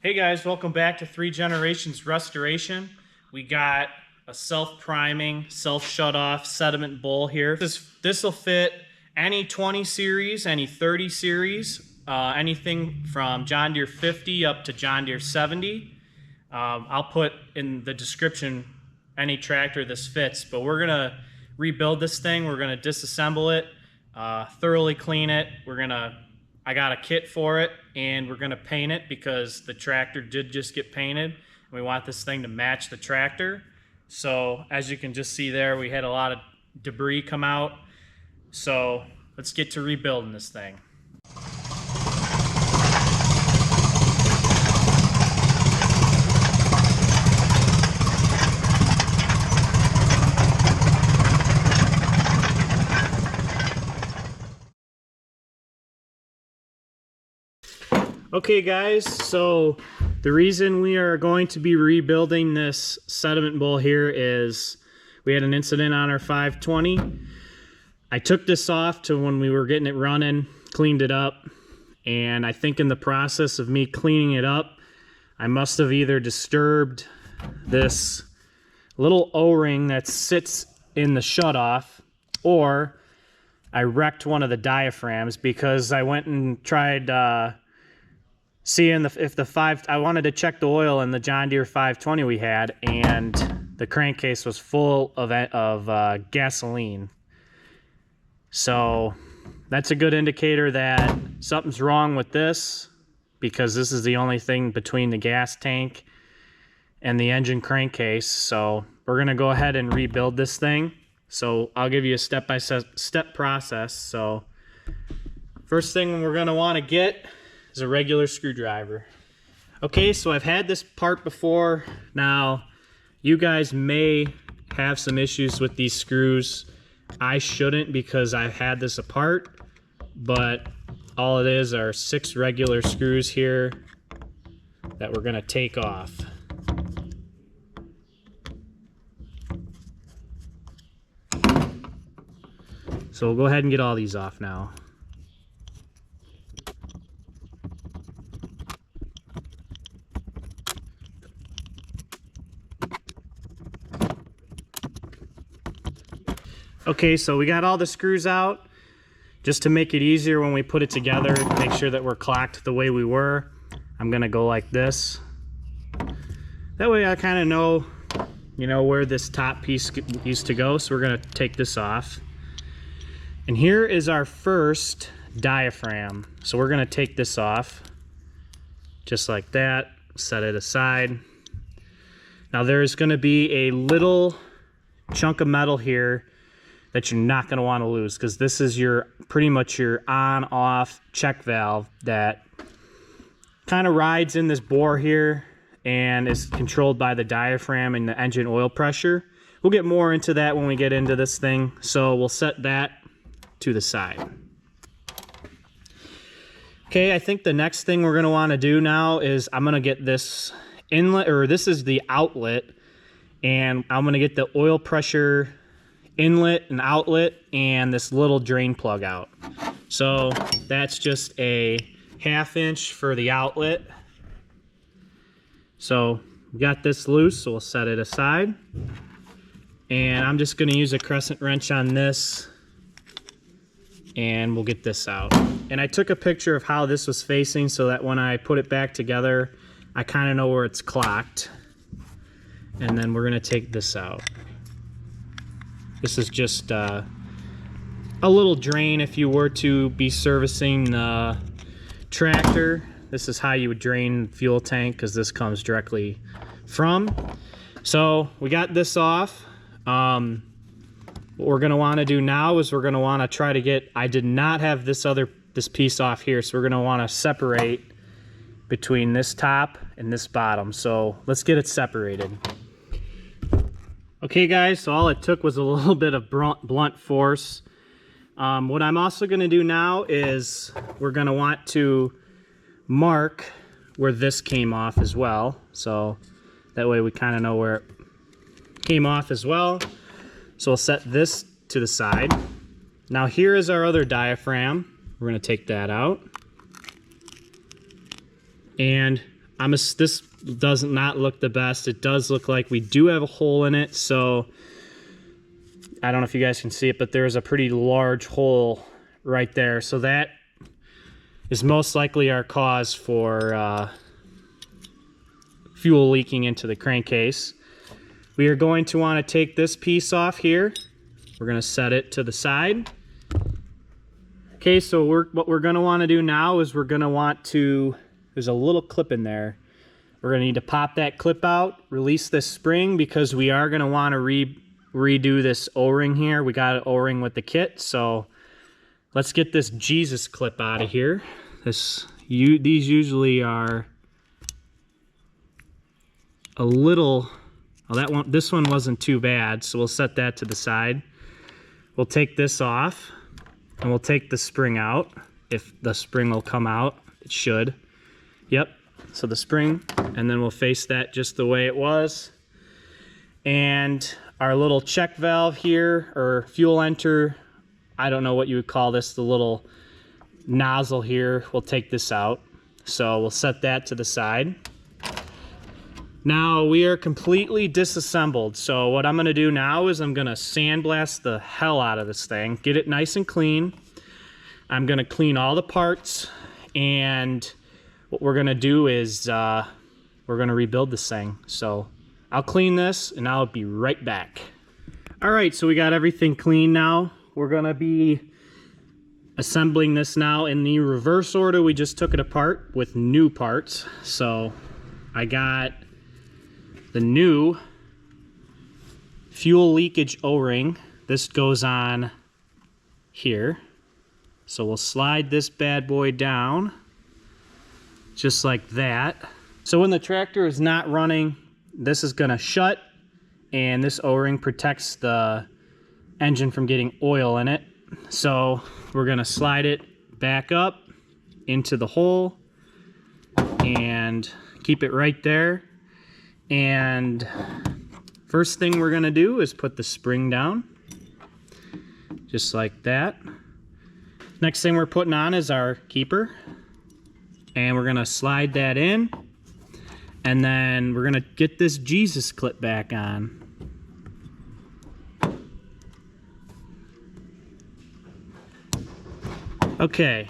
Hey guys, welcome back to 3 Generations Restoration. We got a self-priming, self-shut-off sediment bowl here. This will fit any 20 series, any 30 series, anything from John Deere 50 up to John Deere 70. I'll put in the description any tractor this fits, but we're gonna rebuild this thing. We're gonna disassemble it, thoroughly clean it. I got a kit for it, and we're gonna paint it because the tractor did just get painted. And we want this thing to match the tractor. So as you can just see there, we had a lot of debris come out. So let's get to rebuilding this thing. Okay guys, so the reason we are going to be rebuilding this sediment bowl here is we had an incident on our 520. I took this off to when we were getting it running, cleaned it up, and I think in the process of me cleaning it up, I must have either disturbed this little O-ring that sits in the shutoff, or I wrecked one of the diaphragms because I went and tried seeing I wanted to check the oil in the John Deere 520 we had, and the crankcase was full of gasoline. So that's a good indicator that something's wrong with this, because this is the only thing between the gas tank and the engine crankcase. So we're gonna go ahead and rebuild this thing. So I'll give you a step-by-step process. So first thing we're gonna want to get is a regular screwdriver. Okay, so I've had this part before. Now, you guys may have some issues with these screws. I shouldn't, because I've had this apart, but all it is are 6 regular screws here that we're gonna take off. So we'll go ahead and get all these off now. Okay, so we got all the screws out. Just to make it easier when we put it together, make sure that we're clocked the way we were, I'm gonna go like this. That way I kind of know, where this top piece used to go. So we're gonna take this off. And here is our first diaphragm. So we're gonna take this off, just like that, set it aside. Now there's gonna be a little chunk of metal here that you're not going to want to lose, because this is pretty much your on-off check valve that kind of rides in this bore here and is controlled by the diaphragm and the engine oil pressure. We'll get more into that when we get into this thing, so we'll set that to the side. Okay, I think the next thing we're going to want to do now is I'm going to get this inlet, or this is the outlet, and I'm going to get the oil pressure inlet and outlet and this little drain plug out. So that's just a 1/2 inch for the outlet. So we got this loose, so we'll set it aside. And I'm just going to use a crescent wrench on this, and we'll get this out. And I took a picture of how this was facing so that when I put it back together, I kind of know where it's clocked. And then we're going to take this out. This is just a little drain if you were to be servicing the tractor. This is how you would drain the fuel tank, because this comes directly from. So we got this off. What we're going to want to do now is we're going to want to try to get, I did not have this piece off here, so we're going to want to separate between this top and this bottom. So let's get it separated. Okay guys, so all it took was a little bit of blunt force. What I'm also going to do now is we're going to want to mark where this came off as well. So that way we kind of know where it came off as well. So we'll set this to the side. Now here is our other diaphragm. We're going to take that out. And this does not look the best. It does look like we do have a hole in it, so I don't know if you guys can see it, but there's a pretty large hole right there. So that is most likely our cause for fuel leaking into the crankcase. We are going to want to take this piece off here. We're going to set it to the side. Okay, so what we're going to want to do now is we're going to want to, there's a little clip in there. We're going to need to pop that clip out, release this spring, because we are going to want to redo this O-ring here. We got an O-ring with the kit, so let's get this Jesus clip out of here. These usually are a little, well, this one wasn't too bad, so we'll set that to the side. We'll take this off, and we'll take the spring out. If the spring will come out, it should. Yep, so the spring, and then we'll face that just the way it was. And our little check valve here, or fuel enter, I don't know what you would call this, the little nozzle here, we'll take this out. So we'll set that to the side. Now we are completely disassembled. So what I'm gonna do now is I'm gonna sandblast the hell out of this thing, get it nice and clean. I'm gonna clean all the parts, and what we're gonna do is we're gonna rebuild this thing. So I'll clean this and I'll be right back. All right, so we got everything clean now. We're gonna be assembling this now in the reverse order. We just took it apart with new parts. So I got the new fuel leakage O-ring. This goes on here. So we'll slide this bad boy down just like that. So when the tractor is not running, this is gonna shut, and this O-ring protects the engine from getting oil in it. So we're gonna slide it back up into the hole and keep it right there. And first thing we're gonna do is put the spring down, just like that. Next thing we're putting on is our keeper, and we're gonna slide that in, and then we're gonna get this Jesus clip back on. Okay,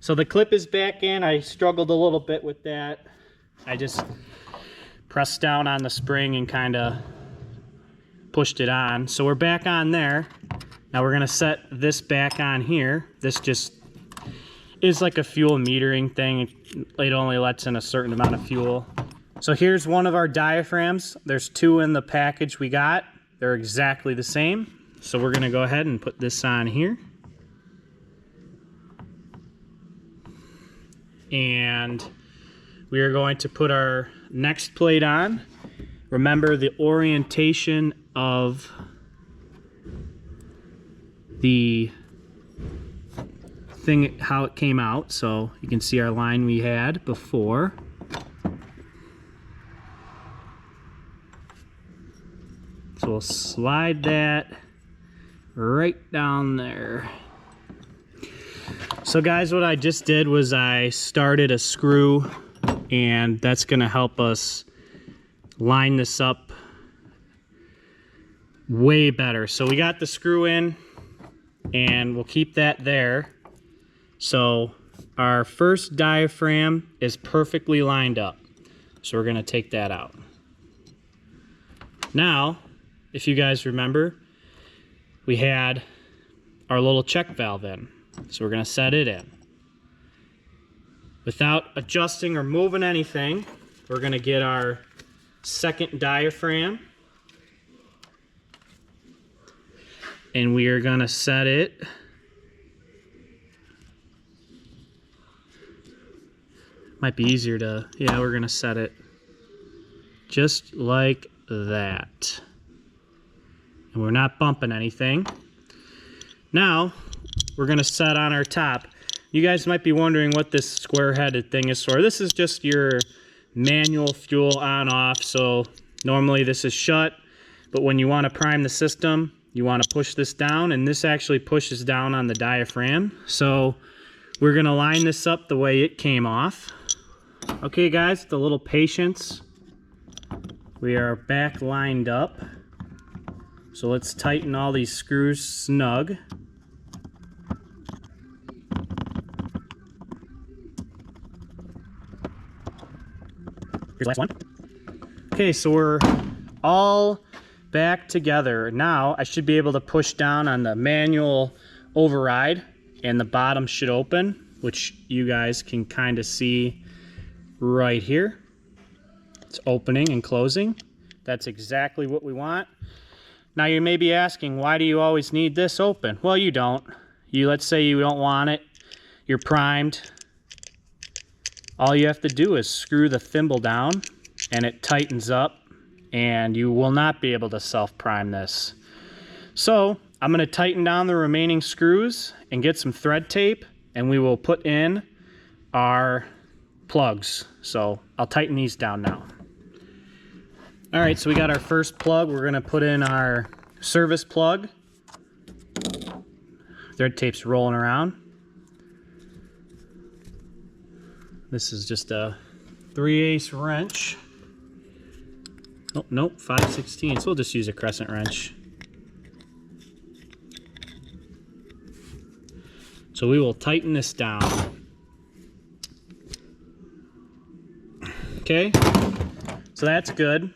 so the clip is back in. I struggled a little bit with that. I just pressed down on the spring and kind of pushed it on. So we're back on there. Now we're gonna set this back on here. This just is like a fuel metering thing. It only lets in a certain amount of fuel. So here's one of our diaphragms. There's two in the package we got. They're exactly the same. So we're gonna go ahead and put this on here. And we are going to put our next plate on. Remember the orientation of the thing, how it came out. So you can see our line we had before. So we'll slide that right down there. So guys, what I just did was I started a screw, and that's gonna help us line this up way better. So we got the screw in, and we'll keep that there. So our first diaphragm is perfectly lined up. So we're gonna take that out. Now, if you guys remember, we had our little check valve in. So we're gonna set it in. Without adjusting or moving anything, we're gonna get our second diaphragm, and we are gonna set it might be easier to, yeah, we're gonna set it just like that. And we're not bumping anything. Now, we're gonna set on our top. You guys might be wondering what this square-headed thing is for. This is just your manual fuel on-off. So normally this is shut, but when you wanna prime the system, you wanna push this down, and this actually pushes down on the diaphragm. So we're gonna line this up the way it came off. Okay guys, with a little patience, we are back lined up. So let's tighten all these screws snug. Here's the last one. Okay, so we're all back together. Now I should be able to push down on the manual override and the bottom should open, which you guys can kind of see right here. It's opening and closing. That's exactly what we want. Now you may be asking, why do you always need this open? Well, you don't. Let's say you don't want it, you're primed. All you have to do is screw the thimble down and it tightens up, and you will not be able to self-prime this. So I'm going to tighten down the remaining screws and get some thread tape, and we will put in our plugs. So I'll tighten these down now. All right, so we got our first plug. We're going to put in our service plug. Thread tape's rolling around. This is just a 3/8 wrench. Oh, nope, 5/16. So we'll just use a crescent wrench. So we will tighten this down. Okay, so that's good.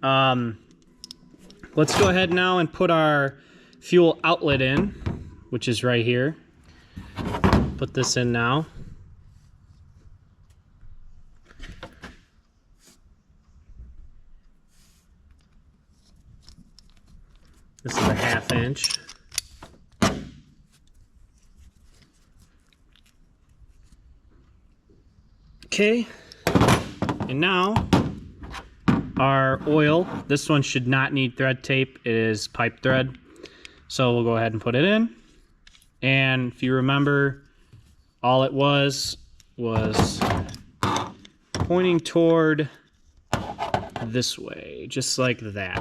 Let's go ahead now and put our fuel outlet in, which is right here. Put this in now. This is a 1/2 inch. Okay, and now our oil. This one should not need thread tape. It is pipe thread. So we'll go ahead and put it in. And if you remember, all it was pointing toward this way, just like that.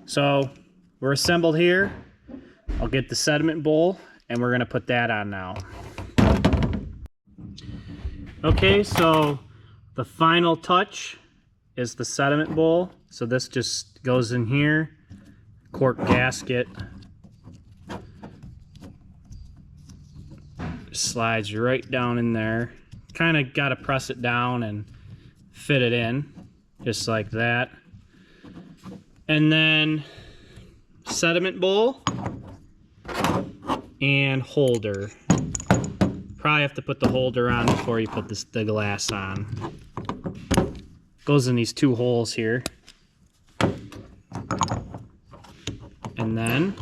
So we're assembled here. I'll get the sediment bowl and we're gonna put that on now. Okay, so the final touch is the sediment bowl. So this just goes in here, cork gasket. Slides right down in there. Kind of got to press it down and fit it in, just like that. And then sediment bowl and holder. Probably have to put the holder on before you put the glass on. Goes in these 2 holes here. And then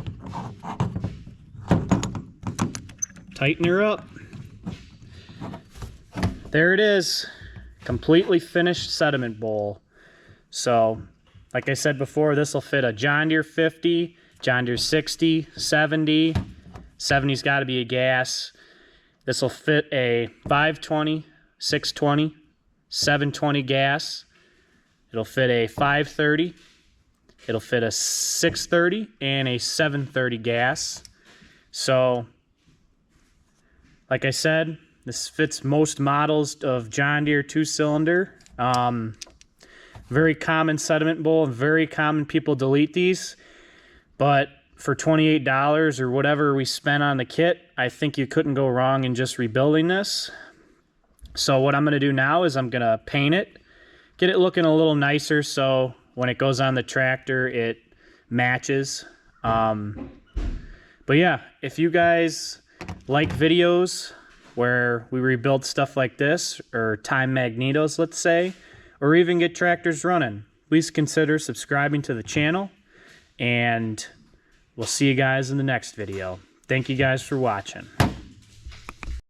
tighten her up. There it is. Completely finished sediment bowl. So, like I said before, this will fit a John Deere 50, John Deere 60, 70. 70's got to be a gas. This will fit a 520, 620, 720 gas. It'll fit a 530. It'll fit a 630 and a 730 gas. So, like I said, this fits most models of John Deere 2-cylinder. Very common sediment bowl, and very common people delete these. But for $28 or whatever we spent on the kit, I think you couldn't go wrong in just rebuilding this. So what I'm going to do now is I'm going to paint it, get it looking a little nicer so when it goes on the tractor it matches. But yeah, if you guys like videos where we rebuild stuff like this, or time magnetos, let's say, or even get tractors running, please consider subscribing to the channel, and we'll see you guys in the next video. Thank you guys for watching.